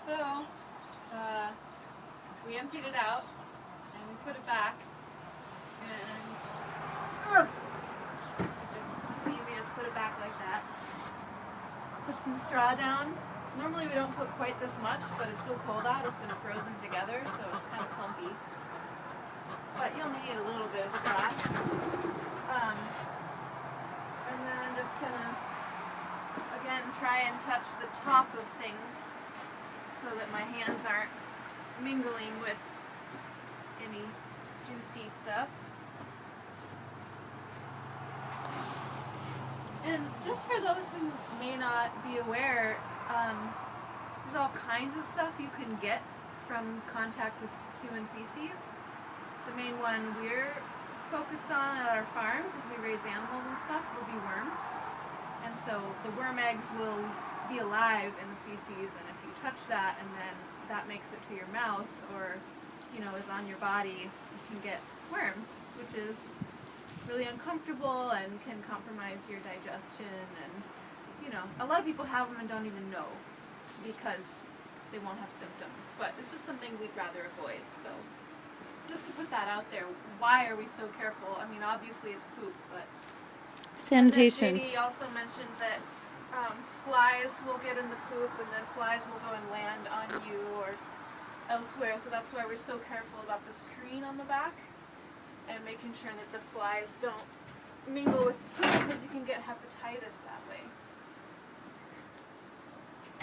So, we emptied it out and we put it back, and we just put it back like that. Put some straw down. Normally we don't put quite this much, but it's so cold out, it's been frozen together, so it's kind of clumpy. But you only need a little bit of straw. And then I'm just gonna, again, try and touch the top of things so that my hands aren't mingling with any juicy stuff. And just for those who may not be aware, there's all kinds of stuff you can get from contact with human feces. The main one we're focused on at our farm, because we raise animals and stuff, will be worms. And so the worm eggs will be alive in the feces, and if you touch that and then that makes it to your mouth or, is on your body, you can get worms, which is really uncomfortable and can compromise your digestion. And, a lot of people have them and don't even know because they won't have symptoms. But it's just something we'd rather avoid. So just to put that out there, why are we so careful? I mean, obviously it's poop, but sanitation. JD also mentioned that flies will get in the poop, and then flies will go and land on you or elsewhere. So that's why we're so careful about the screen on the back and making sure that the flies don't mingle with the poop, because you can get hepatitis that way.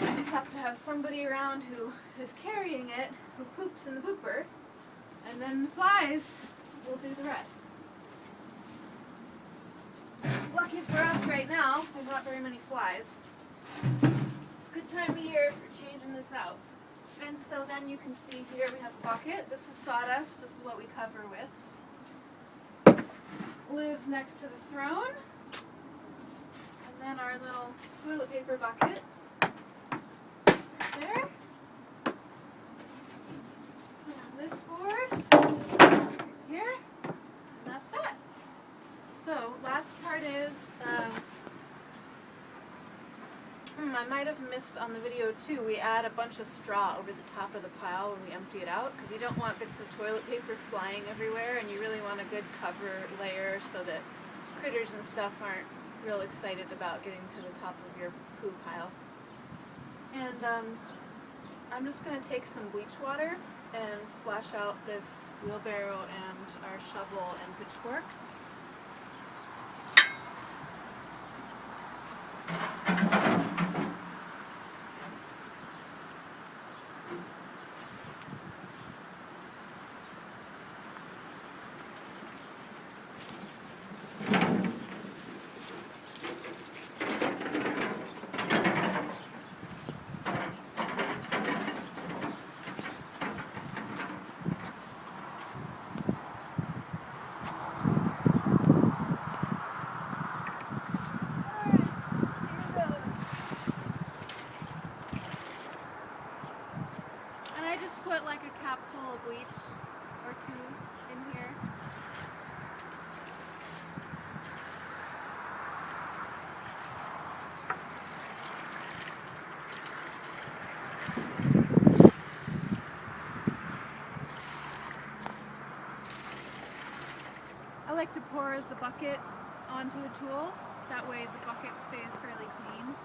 You just have to have somebody around who is carrying it, who poops in the pooper, and then the flies will do the rest. Lucky for us right now, there's not very many flies. It's a good time of year for changing this out. And so then you can see here we have a bucket. This is sawdust. This is what we cover with. Lives next to the throne. And then our little toilet paper bucket. Right there. And this board. Here. And that's that. So, last part is, I might have missed on the video too, we add a bunch of straw over the top of the pile when we empty it out, because you don't want bits of toilet paper flying everywhere, and you really want a good cover layer so that critters and stuff aren't real excited about getting to the top of your poo pile. And I'm just going to take some bleach water and splash out this wheelbarrow and our shovel and pitchfork. Put like a cap full of bleach or two in here. I like to pour the bucket onto the tools. That way the bucket stays fairly clean.